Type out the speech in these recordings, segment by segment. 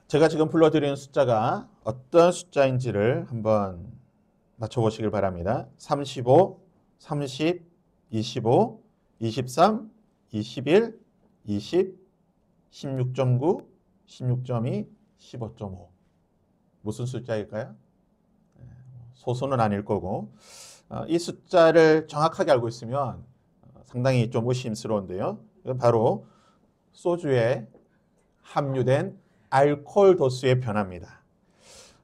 제가 지금 불러드리는 숫자가 어떤 숫자인지를 한번 맞춰보시길 바랍니다. 35, 30, 25, 23, 21, 20, 16.9, 16.2, 15.5. 무슨 숫자일까요? 소수는 아닐 거고, 이 숫자를 정확하게 알고 있으면 상당히 좀 의심스러운데요. 이건 바로 소주에 함유된 알코올 도수의 변화입니다.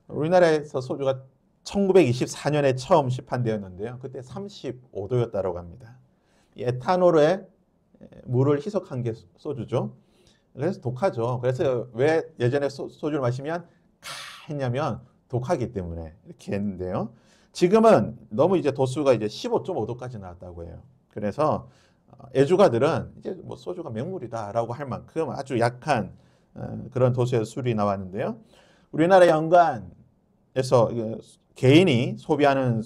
우리나라에서 소주가 1924년에 처음 시판되었는데요. 그때 35도였다고 합니다. 이 에탄올에 물을 희석한 게 소주죠. 그래서 독하죠. 그래서 왜 예전에 소주를 마시면 했냐면 독하기 때문에 이렇게 했는데요. 지금은 너무 이제 도수가 이제 15.5도까지 나왔다고 해요. 그래서 애주가들은 이제 뭐 소주가 맹물이다라고 할 만큼 아주 약한 그런 도수의 술이 나왔는데요. 우리나라 연간에서 개인이 소비하는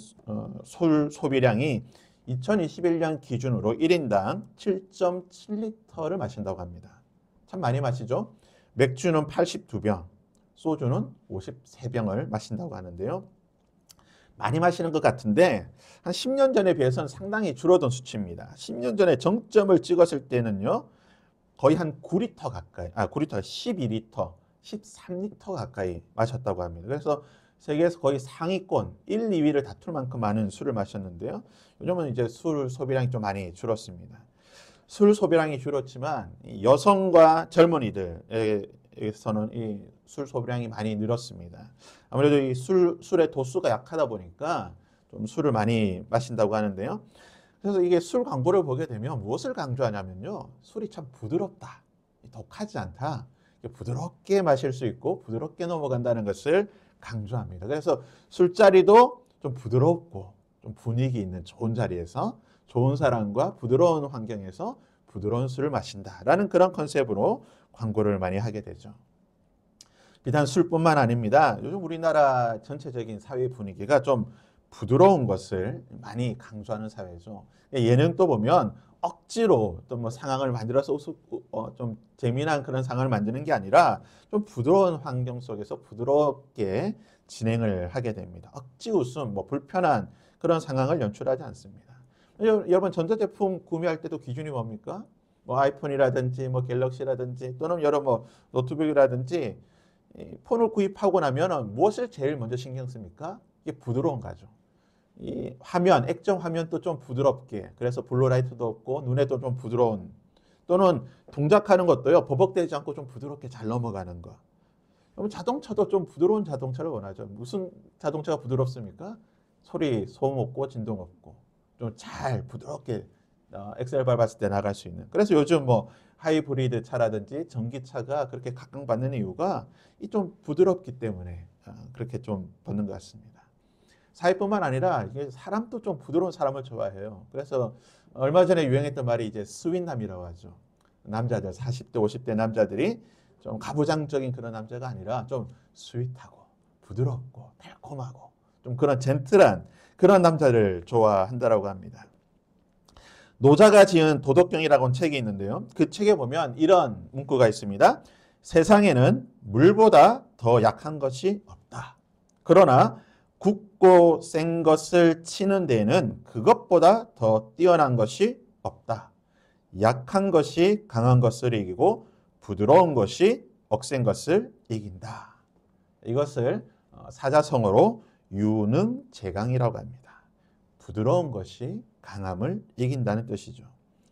술 소비량이 2021년 기준으로 1인당 7.7리터를 마신다고 합니다. 참 많이 마시죠? 맥주는 82병, 소주는 53병을 마신다고 하는데요. 많이 마시는 것 같은데 한 10년 전에 비해서는 상당히 줄어든 수치입니다. 10년 전에 정점을 찍었을 때는요. 거의 한 9리터 가까이, 9리터가 12리터, 13리터 가까이 마셨다고 합니다. 그래서 세계에서 거의 상위권 1, 2위를 다툴 만큼 많은 술을 마셨는데요. 요즘은 이제 술 소비량이 좀 많이 줄었습니다. 술 소비량이 줄었지만 여성과 젊은이들에게서는 이 술 소비량이 많이 늘었습니다. 아무래도 이 술의 도수가 약하다 보니까 좀 술을 많이 마신다고 하는데요. 그래서 이게 술 광고를 보게 되면 무엇을 강조하냐면요. 술이 참 부드럽다. 독하지 않다. 부드럽게 마실 수 있고 부드럽게 넘어간다는 것을 강조합니다. 그래서 술자리도 좀 부드럽고 좀 분위기 있는 좋은 자리에서 좋은 사람과 부드러운 환경에서 부드러운 술을 마신다라는 그런 컨셉으로 광고를 많이 하게 되죠. 비단 술뿐만 아닙니다. 요즘 우리나라 전체적인 사회 분위기가 좀 부드러운 것을 많이 강조하는 사회죠. 예능도 보면 억지로 또 뭐 상황을 만들어서 좀 재미난 그런 상황을 만드는 게 아니라 좀 부드러운 환경 속에서 부드럽게 진행을 하게 됩니다. 억지 웃음, 뭐 불편한 그런 상황을 연출하지 않습니다. 여러분 전자제품 구매할 때도 기준이 뭡니까? 뭐 아이폰이라든지 뭐 갤럭시라든지 또는 여러 뭐 노트북이라든지 폰을 구입하고 나면 무엇을 제일 먼저 신경 씁니까? 이게 부드러운 거죠. 이 화면, 액정 화면도 좀 부드럽게, 그래서 블루라이트도 없고 눈에도 좀 부드러운, 또는 동작하는 것도요 버벅대지 않고 좀 부드럽게 잘 넘어가는 거. 그럼 자동차도 좀 부드러운 자동차를 원하죠. 무슨 자동차가 부드럽습니까? 소리, 소음 없고 진동 없고 좀 잘 부드럽게 엑셀 밟았을 때 나갈 수 있는. 그래서 요즘 뭐 하이브리드 차라든지 전기차가 그렇게 각광받는 이유가 이 좀 부드럽기 때문에 그렇게 좀 받는 것 같습니다. 사회뿐만 아니라 이게 사람도 좀 부드러운 사람을 좋아해요. 그래서 얼마 전에 유행했던 말이 이제 스윗남이라고 하죠. 남자들 40대 50대 남자들이 좀 가부장적인 그런 남자가 아니라 좀 스윗하고 부드럽고 달콤하고 좀 그런 젠틀한 그런 남자를 좋아한다라고 합니다. 노자가 지은 도덕경이라고 책이 있는데요. 그 책에 보면 이런 문구가 있습니다. 세상에는 물보다 더 약한 것이 없다. 그러나 굳고 센 것을 치는 데에는 그것보다 더 뛰어난 것이 없다. 약한 것이 강한 것을 이기고 부드러운 것이 억센 것을 이긴다. 이것을 사자성어로 유능제강이라고 합니다. 부드러운 것이 강함을 이긴다는 뜻이죠.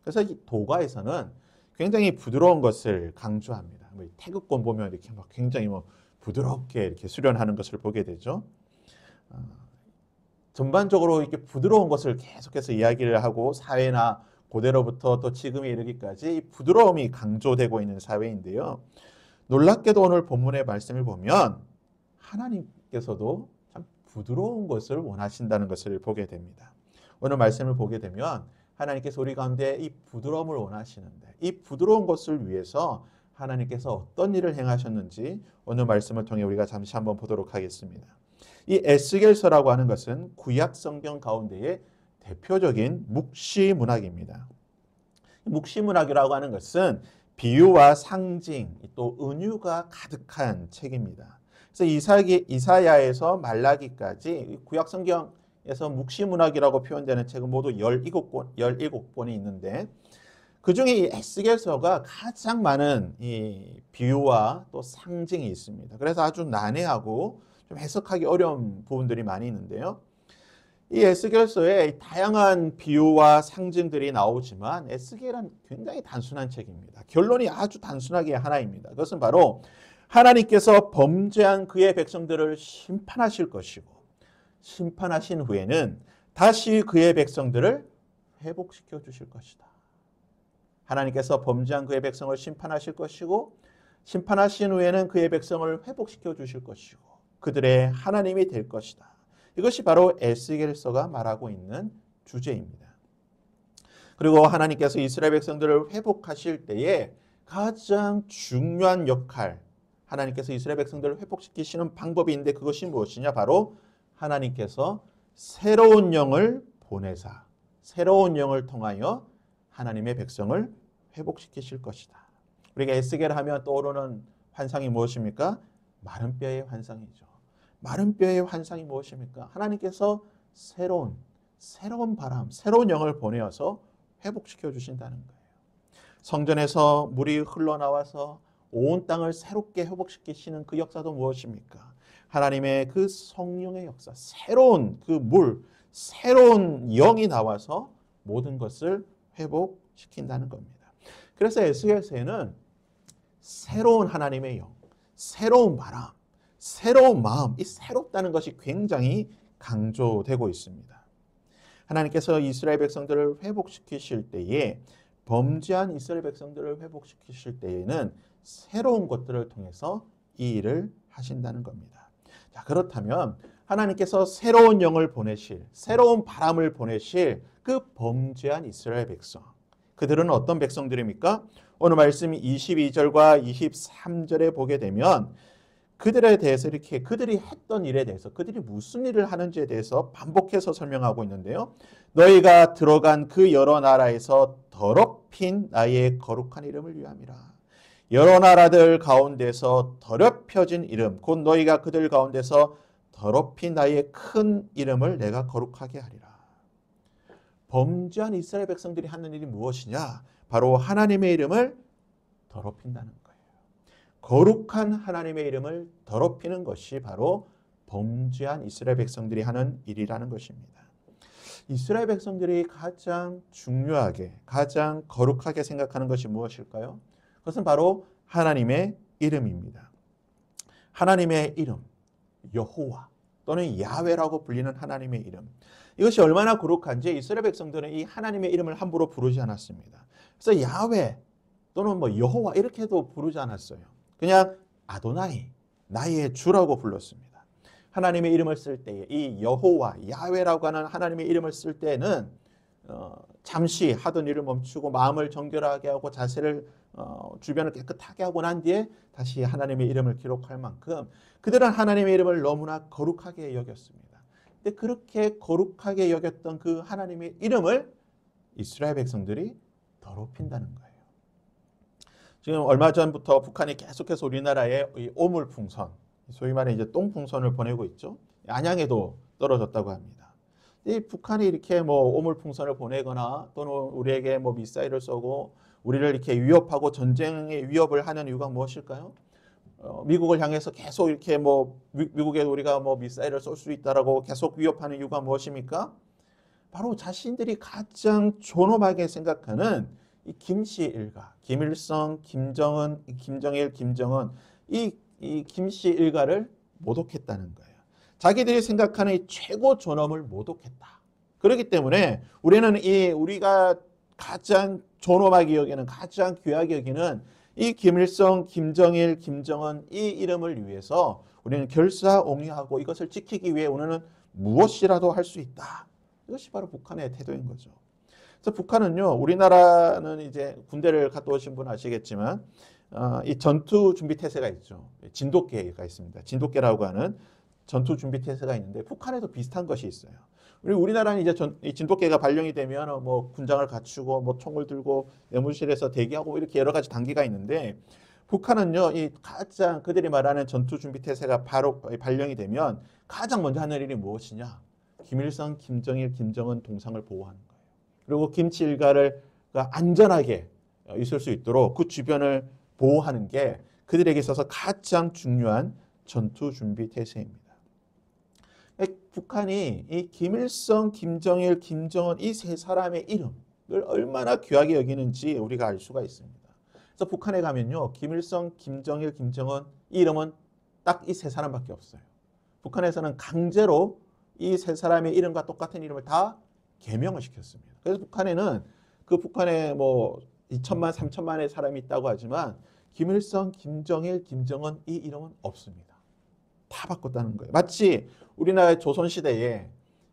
그래서 이 도가에서는 굉장히 부드러운 것을 강조합니다. 태극권 보면 이렇게 막 굉장히 뭐 부드럽게 이렇게 수련하는 것을 보게 되죠. 전반적으로 이렇게 부드러운 것을 계속해서 이야기를 하고 사회나 고대로부터 또 지금에 이르기까지 부드러움이 강조되고 있는 사회인데요. 놀랍게도 오늘 본문의 말씀을 보면 하나님께서도 참 부드러운 것을 원하신다는 것을 보게 됩니다. 오늘 말씀을 보게 되면 하나님께서 우리 가운데 이 부드러움을 원하시는데 이 부드러운 것을 위해서 하나님께서 어떤 일을 행하셨는지 오늘 말씀을 통해 우리가 잠시 한번 보도록 하겠습니다. 이 에스겔서라고 하는 것은 구약 성경 가운데의 대표적인 묵시문학입니다. 묵시문학이라고 하는 것은 비유와 상징, 또 은유가 가득한 책입니다. 그래서 이사야에서 말라기까지 구약 성경에서 묵시문학이라고 표현되는 책은 모두 17권이 있는데 그 중에 이 에스겔서가 가장 많은 이 비유와 또 상징이 있습니다. 그래서 아주 난해하고 좀 해석하기 어려운 부분들이 많이 있는데요. 이 에스겔서에 다양한 비유와 상징들이 나오지만 에스겔은 굉장히 단순한 책입니다. 결론이 아주 단순하게 하나입니다. 그것은 바로 하나님께서 범죄한 그의 백성들을 심판하실 것이고 심판하신 후에는 다시 그의 백성들을 회복시켜 주실 것이다. 하나님께서 범죄한 그의 백성을 심판하실 것이고 심판하신 후에는 그의 백성을 회복시켜 주실 것이고 그들의 하나님이 될 것이다. 이것이 바로 에스겔서가 말하고 있는 주제입니다. 그리고 하나님께서 이스라엘 백성들을 회복하실 때에 가장 중요한 역할, 하나님께서 이스라엘 백성들을 회복시키시는 방법이 있는데 그것이 무엇이냐? 바로 하나님께서 새로운 영을 보내사 새로운 영을 통하여 하나님의 백성을 회복시키실 것이다. 우리가 에스겔 하면 떠오르는 환상이 무엇입니까? 마른 뼈의 환상이죠. 마른 뼈의 환상이 무엇입니까? 하나님께서 새로운 바람, 새로운 영을 보내어서 회복시켜 주신다는 거예요. 성전에서 물이 흘러나와서 온 땅을 새롭게 회복시키시는 그 역사도 무엇입니까? 하나님의 그 성령의 역사, 새로운 그 물, 새로운 영이 나와서 모든 것을 회복시킨다는 겁니다. 그래서 에스겔서에는 새로운 하나님의 영, 새로운 바람, 새로운 마음, 이 새롭다는 것이 굉장히 강조되고 있습니다. 하나님께서 이스라엘 백성들을 회복시키실 때에 범죄한 이스라엘 백성들을 회복시키실 때에는 새로운 것들을 통해서 이 일을 하신다는 겁니다. 자, 그렇다면 하나님께서 새로운 영을 보내실, 새로운 바람을 보내실 그 범죄한 이스라엘 백성, 그들은 어떤 백성들입니까? 오늘 말씀 22절과 23절에 보게 되면 그들에 대해서 이렇게 그들이 했던 일에 대해서 그들이 무슨 일을 하는지에 대해서 반복해서 설명하고 있는데요. 너희가 들어간 그 여러 나라에서 더럽힌 나의 거룩한 이름을 위함이라. 여러 나라들 가운데서 더럽혀진 이름, 곧 너희가 그들 가운데서 더럽힌 나의 큰 이름을 내가 거룩하게 하리라. 범죄한 이스라엘 백성들이 하는 일이 무엇이냐? 바로 하나님의 이름을 더럽힌다는 거예요. 거룩한 하나님의 이름을 더럽히는 것이 바로 범죄한 이스라엘 백성들이 하는 일이라는 것입니다. 이스라엘 백성들이 가장 중요하게, 가장 거룩하게 생각하는 것이 무엇일까요? 그것은 바로 하나님의 이름입니다. 하나님의 이름, 여호와 또는 야훼라고 불리는 하나님의 이름. 이것이 얼마나 거룩한지 이스라엘 백성들은 이 하나님의 이름을 함부로 부르지 않았습니다. 그래서 야훼 또는 여호와 이렇게도 부르지 않았어요. 그냥 아도나이, 나의 주라고 불렀습니다. 하나님의 이름을 쓸 때에 이 여호와, 야훼라고 하는 하나님의 이름을 쓸 때는 잠시 하던 일을 멈추고 마음을 정결하게 하고 자세를 주변을 깨끗하게 하고 난 뒤에 다시 하나님의 이름을 기록할 만큼 그들은 하나님의 이름을 너무나 거룩하게 여겼습니다. 근데 그렇게 거룩하게 여겼던 그 하나님의 이름을 이스라엘 백성들이 더럽힌다는 거예요. 지금 얼마 전부터 북한이 계속해서 우리나라에 이 오물풍선, 소위 말해 이제 똥풍선을 보내고 있죠. 안양에도 떨어졌다고 합니다. 이 북한이 이렇게 오물풍선을 보내거나 또는 우리에게 미사일을 쏘고 우리를 이렇게 위협하고 전쟁의 위협을 하는 이유가 무엇일까요? 미국을 향해서 계속 이렇게 미국에 우리가 미사일을 쏠 수 있다라고 계속 위협하는 이유가 무엇입니까? 바로 자신들이 가장 존엄하게 생각하는 이 김씨 일가, 김일성, 김정은, 김정일, 김정은 이 김씨 일가를 모독했다는 거예요. 자기들이 생각하는 이 최고 존엄을 모독했다. 그렇기 때문에 우리는 우리가 가장 존엄하게 여기는, 가장 귀하게 여기는 이 김일성, 김정일, 김정은 이 이름을 위해서 우리는 결사옹위하고 이것을 지키기 위해 우리는 무엇이라도 할 수 있다. 이것이 바로 북한의 태도인 거죠. 그래서 북한은요, 우리나라는 이제 군대를 갔다 오신 분 아시겠지만 이 전투 준비 태세가 있죠. 진돗개가 있습니다. 진돗개라고 하는 전투 준비 태세가 있는데 북한에도 비슷한 것이 있어요. 우리나라는 이제 이 진돗개가 발령이 되면 뭐 군장을 갖추고 뭐 총을 들고 내무실에서 대기하고 이렇게 여러 가지 단계가 있는데 북한은요, 이 가장 그들이 말하는 전투 준비 태세가 바로 발령이 되면 가장 먼저 하는 일이 무엇이냐? 김일성, 김정일, 김정은 동상을 보호하는 거예요. 그리고 김치 일가를 안전하게 있을 수 있도록 그 주변을 보호하는 게 그들에게 있어서 가장 중요한 전투 준비 태세입니다. 북한이 이 김일성, 김정일, 김정은 이 세 사람의 이름을 얼마나 귀하게 여기는지 우리가 알 수가 있습니다. 그래서 북한에 가면요, 김일성, 김정일, 김정은 이 이름은 딱 이 세 사람밖에 없어요. 북한에서는 강제로 이 세 사람의 이름과 똑같은 이름을 다 개명을 시켰습니다. 그래서 북한에는 그 북한에 뭐 2천만, 3천만의 사람이 있다고 하지만 김일성, 김정일, 김정은 이 이름은 없습니다. 다 바꿨다는 거예요. 마치 우리나라의 조선시대에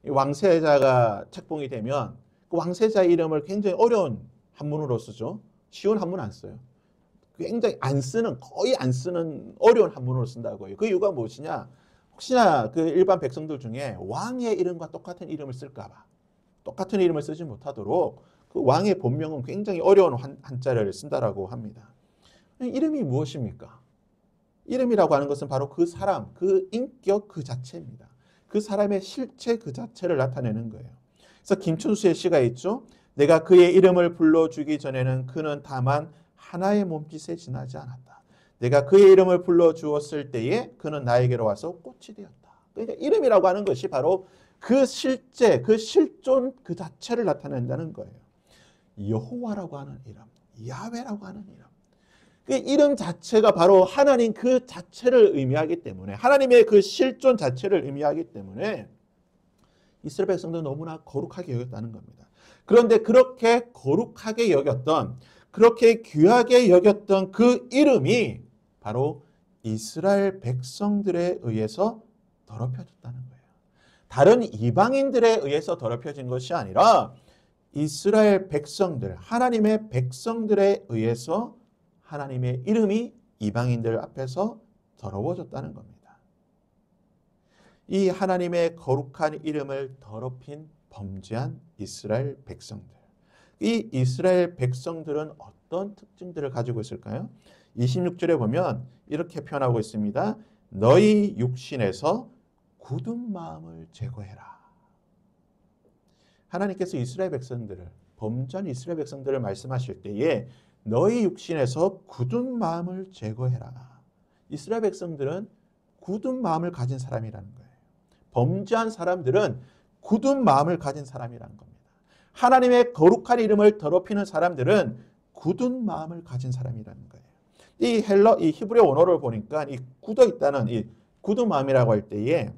왕세자가 책봉이 되면 그 왕세자 이름을 굉장히 어려운 한문으로 쓰죠. 쉬운 한문 안 써요. 굉장히 안 쓰는, 거의 안 쓰는 어려운 한문으로 쓴다고 해요. 그 이유가 무엇이냐? 혹시나 그 일반 백성들 중에 왕의 이름과 똑같은 이름을 쓸까 봐 똑같은 이름을 쓰지 못하도록 그 왕의 본명은 굉장히 어려운 한자를 쓴다라고 합니다. 이름이 무엇입니까? 이름이라고 하는 것은 바로 그 사람, 그 인격 그 자체입니다. 그 사람의 실체 그 자체를 나타내는 거예요. 그래서 김춘수의 시가 있죠. 내가 그의 이름을 불러주기 전에는 그는 다만 하나의 몸짓에 지나지 않았다. 내가 그의 이름을 불러주었을 때에 그는 나에게로 와서 꽃이 되었다. 그러니까 이름이라고 하는 것이 바로 그 실제, 그 실존 그 자체를 나타낸다는 거예요. 여호와라고 하는 이름, 야훼라고 하는 이름. 그 이름 자체가 바로 하나님 그 자체를 의미하기 때문에 하나님의 그 실존 자체를 의미하기 때문에 이스라엘 백성들은 너무나 거룩하게 여겼다는 겁니다. 그런데 그렇게 거룩하게 여겼던 그렇게 귀하게 여겼던 그 이름이 바로 이스라엘 백성들에 의해서 더럽혀졌다는 거예요. 다른 이방인들에 의해서 더럽혀진 것이 아니라 이스라엘 백성들, 하나님의 백성들에 의해서 하나님의 이름이 이방인들 앞에서 더러워졌다는 겁니다. 이 하나님의 거룩한 이름을 더럽힌 범죄한 이스라엘 백성들. 이 이스라엘 백성들은 어떤 특징들을 가지고 있을까요? 26절에 보면 이렇게 표현하고 있습니다. 너희 육신에서 굳은 마음을 제거해라. 하나님께서 이스라엘 백성들을, 범죄한 이스라엘 백성들을 말씀하실 때에 너희 육신에서 굳은 마음을 제거해라. 이스라엘 백성들은 굳은 마음을 가진 사람이라는 거예요. 범죄한 사람들은 굳은 마음을 가진 사람이라는 겁니다. 하나님의 거룩한 이름을 더럽히는 사람들은 굳은 마음을 가진 사람이라는 거예요. 이 히브리어 원어를 보니까 이 굳어 있다는 이 굳은 마음이라고 할 때에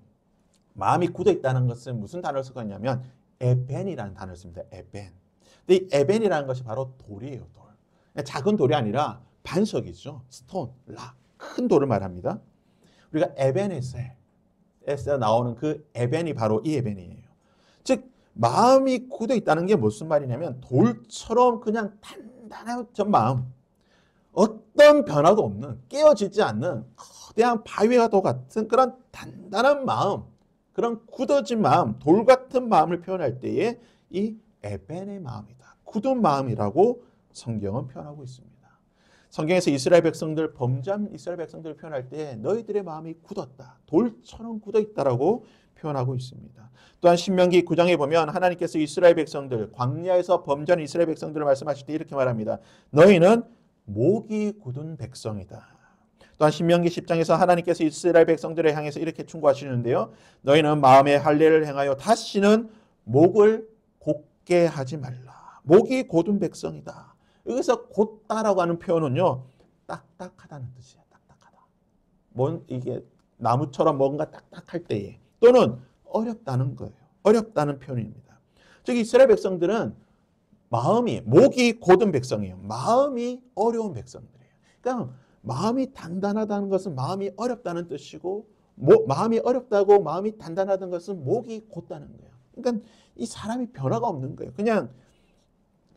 마음이 굳어 있다는 것은 무슨 단어를 쓰냐면 에벤이라는 단어를 씁니다. 에벤. 근데 이 에벤이라는 것이 바로 돌이에요. 돌. 작은 돌이 아니라 반석이죠. 스톤, 락, 큰 돌을 말합니다. 우리가 에벤에서 나오는 그 에벤이 바로 이 에벤이에요. 즉 마음이 굳어 있다는 게 무슨 말이냐면 돌처럼 그냥 단단한 저 마음, 어떤 변화도 없는, 깨어지지 않는 거대한 바위와도 같은 그런 단단한 마음, 그런 굳어진 마음, 돌 같은 마음을 표현할 때에 이 에벤의 마음이다. 굳은 마음이라고 성경은 표현하고 있습니다. 성경에서 이스라엘 백성들, 범죄한 이스라엘 백성들을 표현할 때 너희들의 마음이 굳었다. 돌처럼 굳어 있다라고 표현하고 있습니다. 또한 신명기 9장에 보면 하나님께서 이스라엘 백성들, 광야에서 범죄한 이스라엘 백성들을 말씀하실 때 이렇게 말합니다. 너희는 목이 굳은 백성이다. 또한 신명기 10장에서 하나님께서 이스라엘 백성들을 향해서 이렇게 충고하시는데요. 너희는 마음의 할례를 행하여 다시는 목을 곧게 하지 말라. 목이 곧은 백성이다. 여기서 곧다라고 하는 표현은요, 딱딱하다는 뜻이에요. 딱딱하다. 이게 나무처럼 뭔가 딱딱할 때에 또는 어렵다는 거예요. 어렵다는 표현입니다. 즉 이스라엘 백성들은 목이 곧은 백성이에요. 마음이 어려운 백성들이에요. 그러니까 마음이 단단하다는 것은 마음이 어렵다는 뜻이고 마음이 어렵다고 마음이 단단하다는 것은 목이 곧다는 거예요. 그러니까 이 사람이 변화가 없는 거예요. 그냥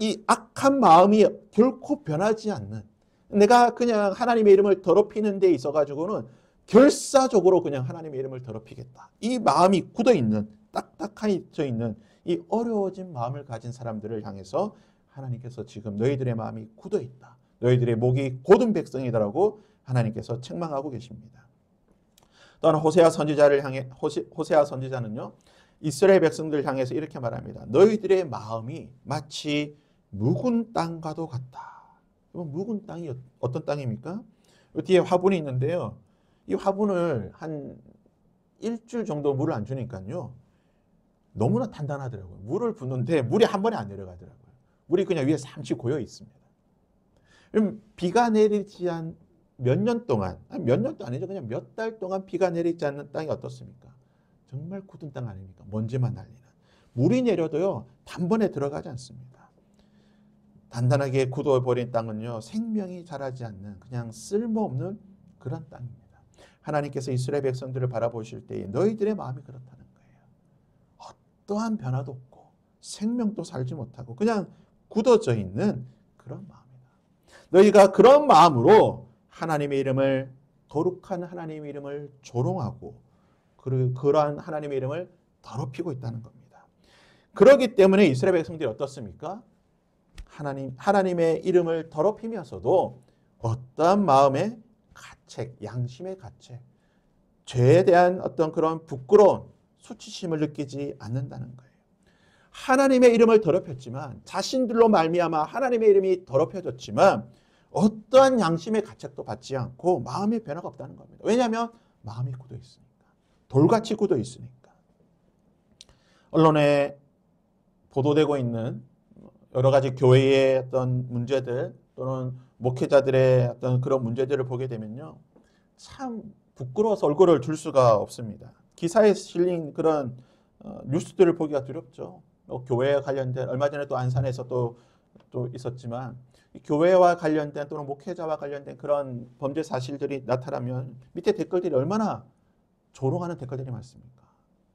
이 악한 마음이 결코 변하지 않는, 내가 그냥 하나님의 이름을 더럽히는 데 있어가지고는 결사적으로 그냥 하나님의 이름을 더럽히겠다. 이 마음이 굳어있는 딱딱해져 있는 이 어려워진 마음을 가진 사람들을 향해서 하나님께서 지금 너희들의 마음이 굳어 있다. 너희들의 목이 곧은 백성이다라고 하나님께서 책망하고 계십니다. 또한 호세아 선지자를 향해 호세아 선지자는요. 이스라엘 백성들을 향해서 이렇게 말합니다. 너희들의 마음이 마치 묵은 땅과도 같다. 묵은 땅이 어떤 땅입니까? 뒤에 화분이 있는데요. 이 화분을 한 일주일 정도 물을 안 주니까요. 너무나 단단하더라고요. 물을 붓는데 물이 한 번에 안 내려가더라고요. 물이 그냥 위에 삼치 고여 있습니다. 그럼 비가 내리지 않 몇 년 동안, 몇 년도 아니죠. 그냥 몇 달 동안 비가 내리지 않는 땅이 어떻습니까? 정말 굳은 땅 아닙니까? 먼지만 날리는. 물이 내려도요. 단번에 들어가지 않습니다. 단단하게 굳어버린 땅은요. 생명이 자라지 않는 그냥 쓸모없는 그런 땅입니다. 하나님께서 이스라엘 백성들을 바라보실 때에 너희들의 마음이 그렇다는 거예요. 어떠한 변화도 없고 생명도 살지 못하고 그냥 굳어져 있는 그런 마음이다. 너희가 그런 마음으로 하나님의 이름을 거룩한 하나님의 이름을 조롱하고 그러한 하나님의 이름을 더럽히고 있다는 겁니다. 그렇기 때문에 이스라엘 백성들이 어떻습니까? 하나님의 이름을 더럽히면서도 어떠한 마음의 가책, 양심의 가책, 죄에 대한 어떤 그런 부끄러운 수치심을 느끼지 않는다는 거예요. 하나님의 이름을 더럽혔지만 자신들로 말미암아 하나님의 이름이 더럽혀졌지만 어떠한 양심의 가책도 받지 않고 마음의 변화가 없다는 겁니다. 왜냐하면 마음이 굳어 있으니까. 돌같이 굳어 있으니까. 언론에 보도되고 있는 여러 가지 교회의 어떤 문제들 또는 목회자들의 어떤 그런 문제들을 보게 되면요. 참 부끄러워서 얼굴을 들 수가 없습니다. 기사에 실린 그런 뉴스들을 보기가 두렵죠. 교회에 관련된 얼마 전에 또 안산에서 또 있었지만 교회와 관련된 또는 목회자와 관련된 그런 범죄 사실들이 나타나면 밑에 댓글들이 얼마나 조롱하는 댓글들이 많습니까?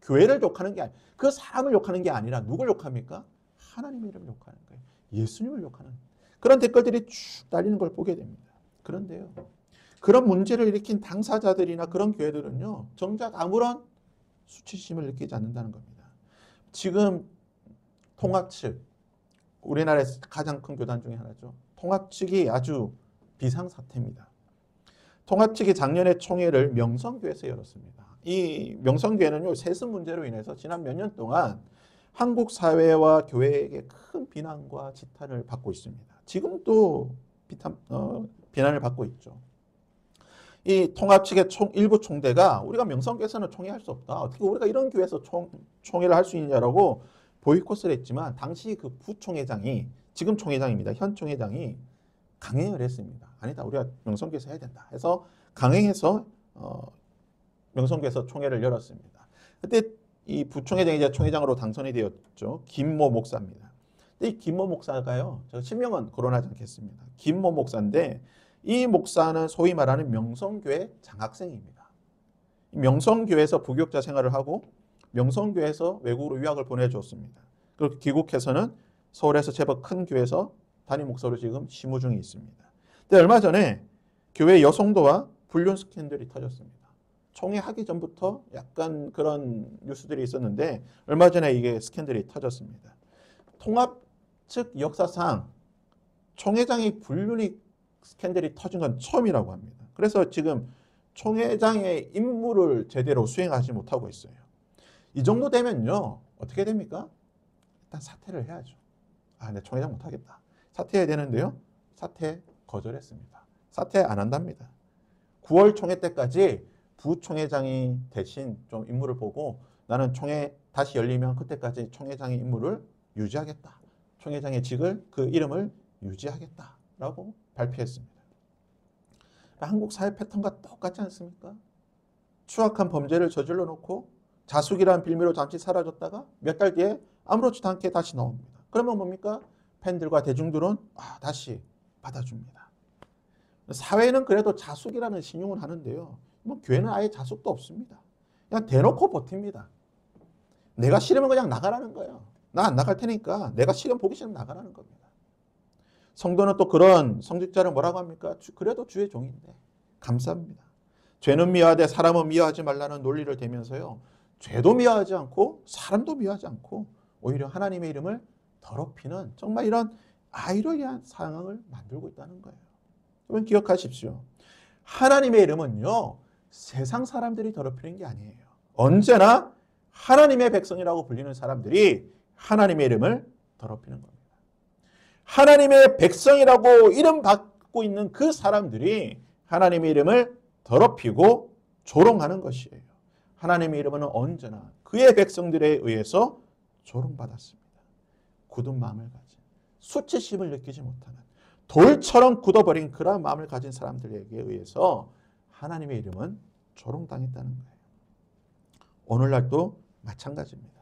교회를 욕하는 게 아니라 그 사람을 욕하는 게 아니라 누굴 욕합니까? 하나님의 이름을 욕하는 거예요. 예수님을 욕하는 그런 댓글들이 쭉 달리는 걸 보게 됩니다. 그런데요. 그런 문제를 일으킨 당사자들이나 그런 교회들은요. 정작 아무런 수치심을 느끼지 않는다는 겁니다. 지금 통합 측, 우리나라에서 가장 큰 교단 중에 하나죠. 통합 측이 아주 비상사태입니다. 통합 측이 작년에 총회를 명성교회에서 열었습니다. 이 명성교회는요. 세습 문제로 인해서 지난 몇 년 동안 한국 사회와 교회에게 큰 비난과 지탄을 받고 있습니다. 지금도 비난을 받고 있죠. 이 통합 측의 일부 총대가 우리가 명성교회에서는 총회할 수 없다. 어떻게 우리가 이런 교회에서 총회를 할 수 있냐라고 보이콧을 했지만 당시 그 부총회장이 지금 총회장입니다. 현 총회장이 강행을 했습니다. 아니다. 우리가 명성교회에서 해야 된다. 해서 강행해서 명성교회에서 총회를 열었습니다. 그때 이 부총회장이 이제 총회장으로 당선이 되었죠. 김모 목사입니다. 근데 이 김모 목사가요. 제가 실명은 거론하지 않겠습니다. 김모 목사인데 이 목사는 소위 말하는 명성교회 장학생입니다. 명성교회에서 부교육자 생활을 하고 명성교회에서 외국으로 유학을 보내주었습니다. 그리고 귀국해서는 서울에서 제법 큰 교회에서 담임 목사로 지금 심우 중에 있습니다. 근데 얼마 전에 교회 여성도와 불륜 스캔들이 터졌습니다. 총회하기 전부터 약간 그런 뉴스들이 있었는데 얼마 전에 이게 스캔들이 터졌습니다. 통합 측 역사상 총회장이 불륜이 스캔들이 터진 건 처음이라고 합니다. 그래서 지금 총회장의 임무를 제대로 수행하지 못하고 있어요. 이 정도 되면요. 어떻게 됩니까? 일단 사퇴를 해야죠. 내 총회장 못하겠다. 사퇴해야 되는데요. 사퇴 거절했습니다. 사퇴 안 한답니다. 9월 총회 때까지 부총회장이 대신 좀 임무를 보고 나는 총회 다시 열리면 그때까지 총회장의 임무를 유지하겠다. 총회장의 직을 그 이름을 유지하겠다라고 발표했습니다. 한국 사회 패턴과 똑같지 않습니까? 추악한 범죄를 저질러 놓고 자숙이라는 빌미로 잠시 사라졌다가 몇 달 뒤에 아무렇지도 않게 다시 나옵니다. 그러면 뭡니까? 팬들과 대중들은 다시 받아줍니다. 사회는 그래도 자숙이라는 신용을 하는데요. 교회는 아예 자숙도 없습니다. 그냥 대놓고 버팁니다. 내가 싫으면 그냥 나가라는 거예요. 나 안 나갈 테니까 내가 싫으면 보기 싫으면 나가라는 겁니다. 성도는 또 그런 성직자를 뭐라고 합니까? 그래도 주의 종인데 감사합니다. 죄는 미워하되 사람은 미워하지 말라는 논리를 대면서요. 죄도 미워하지 않고 사람도 미워하지 않고 오히려 하나님의 이름을 더럽히는 정말 이런 아이러니한 상황을 만들고 있다는 거예요. 여러분 기억하십시오. 하나님의 이름은요, 세상 사람들이 더럽히는 게 아니에요. 언제나 하나님의 백성이라고 불리는 사람들이 하나님의 이름을 더럽히는 겁니다. 하나님의 백성이라고 이름 받고 있는 그 사람들이 하나님의 이름을 더럽히고 조롱하는 것이에요. 하나님의 이름은 언제나 그의 백성들에 의해서 조롱받았습니다. 굳은 마음을 가진, 수치심을 느끼지 못하는, 돌처럼 굳어버린 그런 마음을 가진 사람들에게 의해서 하나님의 이름은 조롱당했다는 거예요. 오늘날도 마찬가지입니다.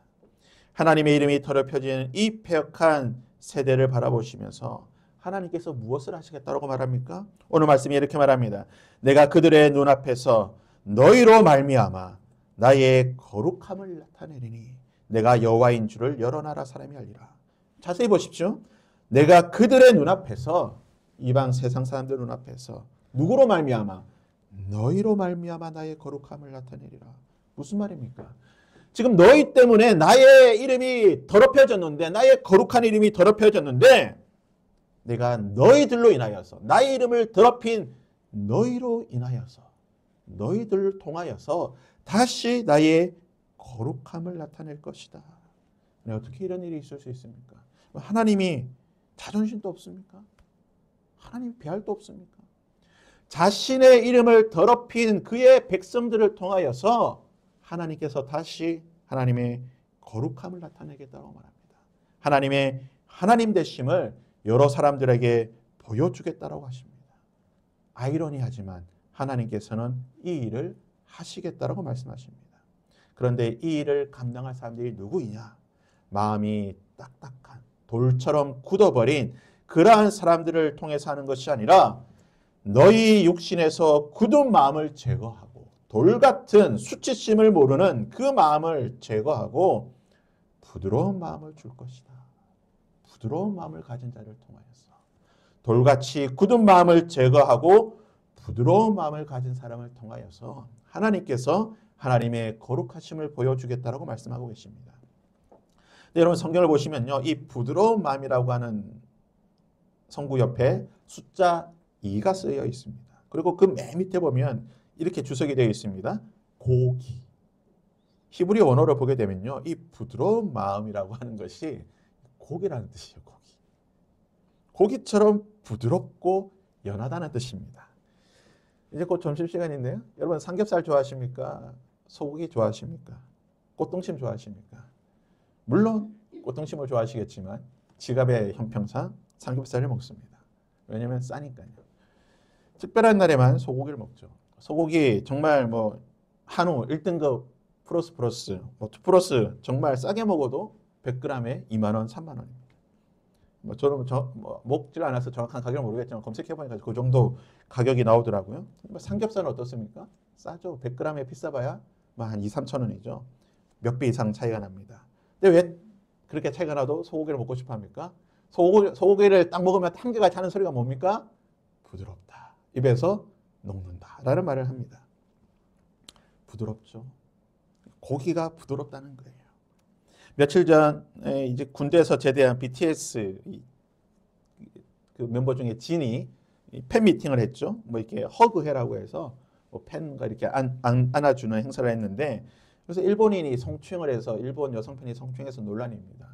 하나님의 이름이 더럽혀진 이 패역한 세대를 바라보시면서 하나님께서 무엇을 하시겠다고 말합니까? 오늘 말씀이 이렇게 말합니다. 내가 그들의 눈앞에서 너희로 말미암아 나의 거룩함을 나타내리니 내가 여호와인 줄을 여러 나라 사람이 알리라. 자세히 보십시오. 내가 그들의 눈앞에서, 이방 세상 사람들 눈앞에서 누구로 말미암아? 너희로 말미암아 나의 거룩함을 나타내리라. 무슨 말입니까? 지금 너희 때문에 나의 이름이 더럽혀졌는데, 나의 거룩한 이름이 더럽혀졌는데, 내가 너희들로 인하여서, 나의 이름을 더럽힌 너희로 인하여서, 너희들을 통하여서 다시 나의 거룩함을 나타낼 것이다. 어떻게 이런 일이 있을 수 있습니까? 하나님이 자존심도 없습니까? 하나님이 배알도 없습니까? 자신의 이름을 더럽힌 그의 백성들을 통하여서 하나님께서 다시 하나님의 거룩함을 나타내겠다고 말합니다. 하나님의 하나님 되심을 여러 사람들에게 보여주겠다고 하십니다. 아이러니하지만 하나님께서는 이 일을 하시겠다고 말씀하십니다. 그런데 이 일을 감당할 사람들이 누구이냐? 마음이 딱딱한, 돌처럼 굳어버린 그러한 사람들을 통해서 하는 것이 아니라 너희 육신에서 굳은 마음을 제거하고 돌같은 수치심을 모르는 그 마음을 제거하고 부드러운 마음을 줄 것이다. 부드러운 마음을 가진 자를 통하여서 돌같이 굳은 마음을 제거하고 부드러운 마음을 가진 사람을 통하여서 하나님께서 하나님의 거룩하심을 보여주겠다고 말씀하고 계십니다. 네, 여러분 성경을 보시면요, 이 부드러운 마음이라고 하는 성구 옆에 숫자 2가 쓰여 있습니다. 그리고 그 맨 밑에 보면 이렇게 주석이 되어 있습니다. 고기. 히브리 원어를 보게 되면요, 이 부드러운 마음이라고 하는 것이 고기라는 뜻이에요. 고기. 고기처럼 부드럽고 연하다는 뜻입니다. 이제 곧 점심시간인데요. 여러분 삼겹살 좋아하십니까? 소고기 좋아하십니까? 꽃등심 좋아하십니까? 물론 꽃등심을 좋아하시겠지만 지갑의 형평상 삼겹살을 먹습니다. 왜냐하면 싸니까요. 특별한 날에만 소고기를 먹죠. 소고기 정말 뭐 한우 1등급 플러스 2플러스 정말 싸게 먹어도 100g에 2만 원, 3만 원입니다. 뭐 저는 먹질 않아서 정확한 가격을 모르겠지만 검색해보니까 그 정도 가격이 나오더라고요. 삼겹살은 어떻습니까? 싸죠. 100g에 비싸봐야 한 2, 3천 원이죠. 몇 배 이상 차이가 납니다. 근데 왜 그렇게 차이가 나도 소고기를 먹고 싶어 합니까? 소고기를 딱 먹으면 한개가 차는 소리가 뭡니까? 부드럽다. 입에서 녹는다. 라는 말을 합니다. 부드럽죠. 고기가 부드럽다는 거예요. 며칠 전에 이제 군대에서 제대한 BTS 그 멤버 중에 진이 팬 미팅을 했죠. 뭐 이렇게 허그해라고 해서 뭐 팬과 이렇게 안아주는 행사를 했는데, 그래서 일본인이 성추행을 해서 일본 여성 팬이 성추행해서 논란입니다.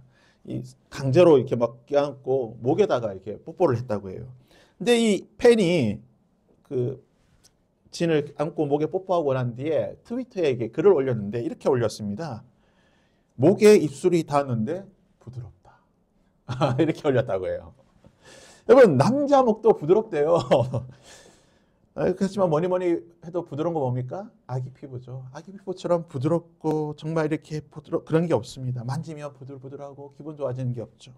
이 강제로 이렇게 막 껴안고 목에다가 이렇게 뽀뽀를 했다고 해요. 근데 이 팬이 그 진을 안고 목에 뽀뽀하고 난 뒤에 트위터에 글을 올렸는데 이렇게 올렸습니다. 목에 입술이 닿았는데 부드럽다. 이렇게 올렸다고 해요. 여러분 남자 목도 부드럽대요. 그렇지만 뭐니 해도 부드러운 거 뭡니까? 아기 피부죠. 아기 피부처럼 부드럽고 정말 이렇게 그런 게 없습니다. 만지면 부들부들하고 기분 좋아지는 게 없죠.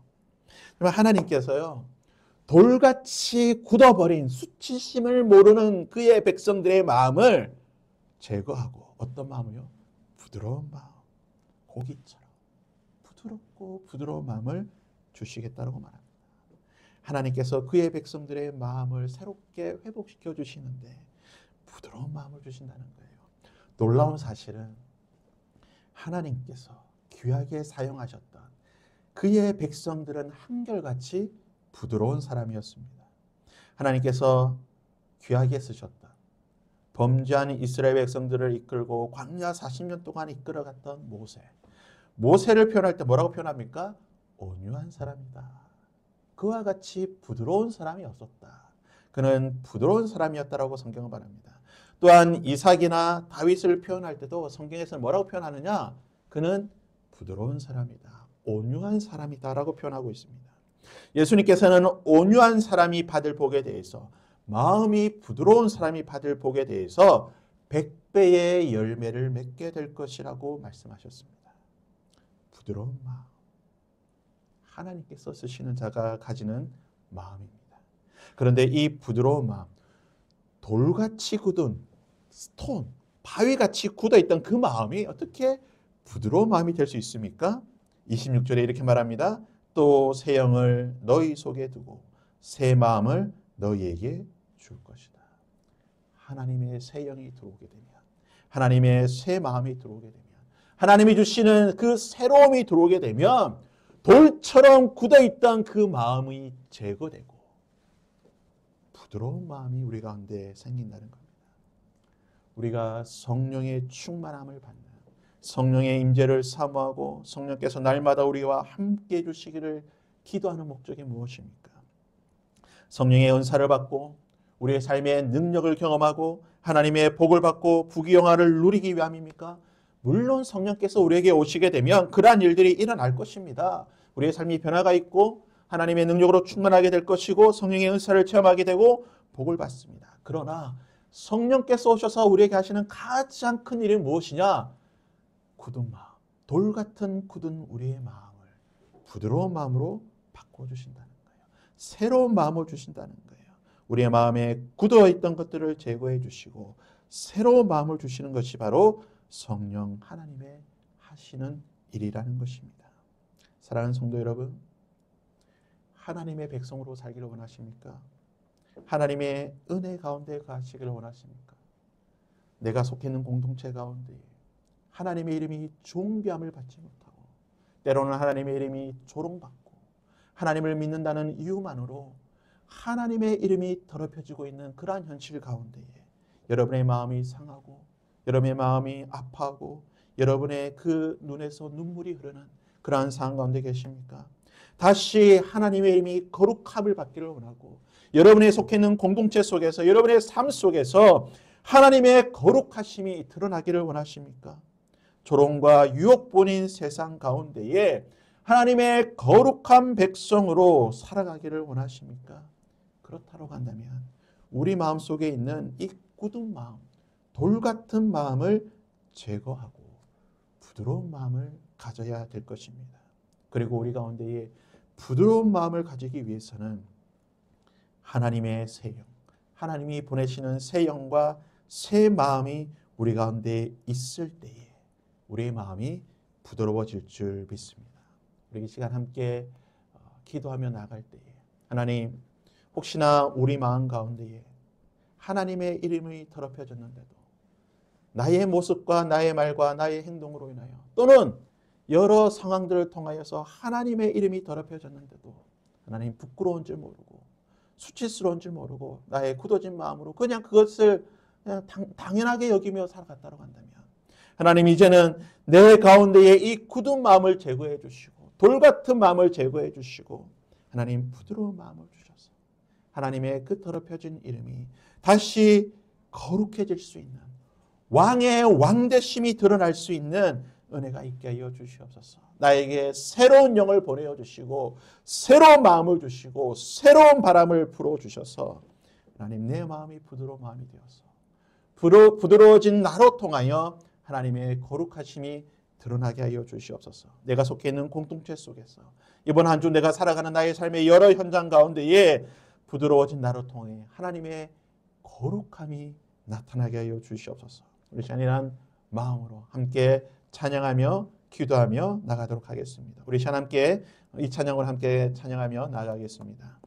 하나님께서요, 돌같이 굳어버린 수치심을 모르는 그의 백성들의 마음을 제거하고, 어떤 마음을요? 부드러운 마음, 고기처럼 부드럽고 부드러운 마음을 주시겠다고 말합니다. 하나님께서 그의 백성들의 마음을 새롭게 회복시켜 주시는데 부드러운 마음을 주신다는 거예요. 놀라운 사실은 하나님께서 귀하게 사용하셨던 그의 백성들은 한결같이 부드러운 사람이었습니다. 하나님께서 귀하게 쓰셨던 범죄한 이스라엘 백성들을 이끌고 광야 40년 동안 이끌어갔던 모세를 표현할 때 뭐라고 표현합니까? 온유한 사람이다. 그와 같이 부드러운 사람이 없었다. 그는 부드러운 사람이었다라고 성경은 말합니다. 또한 이삭이나 다윗을 표현할 때도 성경에서는 뭐라고 표현하느냐? 그는 부드러운 사람이다. 온유한 사람이다라고 표현하고 있습니다. 예수님께서는 온유한 사람이 받을 복에 대해서, 마음이 부드러운 사람이 받을 복에 대해서 100배의 열매를 맺게 될 것이라고 말씀하셨습니다. 부드러운 마음. 하나님께서 쓰시는 자가 가지는 마음입니다. 그런데 이 부드러운 마음, 돌같이 굳은 스톤, 바위같이 굳어있던 그 마음이 어떻게 부드러운 마음이 될 수 있습니까? 26절에 이렇게 말합니다. 또 새 영을 너희 속에 두고 새 마음을 너희에게 줄 것이다. 하나님의 새 영이 들어오게 되면, 하나님의 새 마음이 들어오게 되면, 하나님이 주시는 그 새로움이 들어오게 되면 돌처럼 굳어있던 그 마음이 제거되고 부드러운 마음이 우리 가운데 생긴다는 겁니다. 우리가 성령의 충만함을 받는, 성령의 임재를 사모하고 성령께서 날마다 우리와 함께 해주시기를 기도하는 목적이 무엇입니까? 성령의 은사를 받고 우리의 삶의 능력을 경험하고 하나님의 복을 받고 부귀영화를 누리기 위함입니까? 물론 성령께서 우리에게 오시게 되면 그러한 일들이 일어날 것입니다. 우리의 삶이 변화가 있고 하나님의 능력으로 충만하게 될 것이고 성령의 은사를 체험하게 되고 복을 받습니다. 그러나 성령께서 오셔서 우리에게 하시는 가장 큰 일이 무엇이냐? 굳은 마음, 돌 같은 굳은 우리의 마음을 부드러운 마음으로 바꿔주신다는 거예요. 새로운 마음을 주신다는 거예요. 우리의 마음에 굳어있던 것들을 제거해 주시고 새로운 마음을 주시는 것이 바로 성령 하나님의 하시는 일이라는 것입니다. 사랑하는 성도 여러분, 하나님의 백성으로 살기를 원하십니까? 하나님의 은혜 가운데 가시기를 원하십니까? 내가 속해 있는 공동체 가운데 하나님의 이름이 존귀함을 받지 못하고 때로는 하나님의 이름이 조롱받고 하나님을 믿는다는 이유만으로 하나님의 이름이 더럽혀지고 있는 그러한 현실 가운데에 여러분의 마음이 상하고 여러분의 마음이 아파하고 여러분의 그 눈에서 눈물이 흐르는 그러한 상황 가운데 계십니까? 다시 하나님의 이름이 거룩함을 받기를 원하고 여러분의 속해 있는 공동체 속에서 여러분의 삶 속에서 하나님의 거룩하심이 드러나기를 원하십니까? 조롱과 유혹뿐인 세상 가운데에 하나님의 거룩한 백성으로 살아가기를 원하십니까? 그렇다고 한다면 우리 마음속에 있는 이 굳은 마음, 돌 같은 마음을 제거하고 부드러운 마음을 가져야 될 것입니다. 그리고 우리 가운데에 부드러운 마음을 가지기 위해서는 하나님의 새 영, 하나님이 보내시는 새 영과 새 마음이 우리 가운데 있을 때에 우리의 마음이 부드러워질 줄 믿습니다. 우리 이 시간 함께 기도하며 나갈 때에 하나님, 혹시나 우리 마음 가운데에 하나님의 이름이 더럽혀졌는데도 나의 모습과 나의 말과 나의 행동으로 인하여 또는 여러 상황들을 통하여서 하나님의 이름이 더럽혀졌는데도 하나님 부끄러운 줄 모르고 수치스러운 줄 모르고 나의 굳어진 마음으로 그냥 그것을 그냥 당연하게 여기며 살아갔다고 한다면 하나님, 이제는 내 가운데에 이 굳은 마음을 제거해 주시고 돌 같은 마음을 제거해 주시고 하나님 부드러운 마음을 주셔서 하나님의 그 더럽혀진 이름이 다시 거룩해질 수 있는 왕의 왕대심이 드러날 수 있는 은혜가 있게 하여 주시옵소서. 나에게 새로운 영을 보내어 주시고 새로운 마음을 주시고 새로운 바람을 불어 주셔서 하나님, 내 마음이 부드러운 마음이 되어서 부드러워진 나로 통하여 하나님의 거룩하심이 드러나게 하여 주시옵소서. 내가 속해 있는 공동체 속에서 이번 한 주 내가 살아가는 나의 삶의 여러 현장 가운데에 부드러워진 나로 통해 하나님의 거룩함이 나타나게 하여 주시옵소서. 우리 시간이란 마음으로 함께 찬양하며 기도하며 나가도록 하겠습니다. 우리 시간 함께 이 찬양을 함께 찬양하며 나가겠습니다.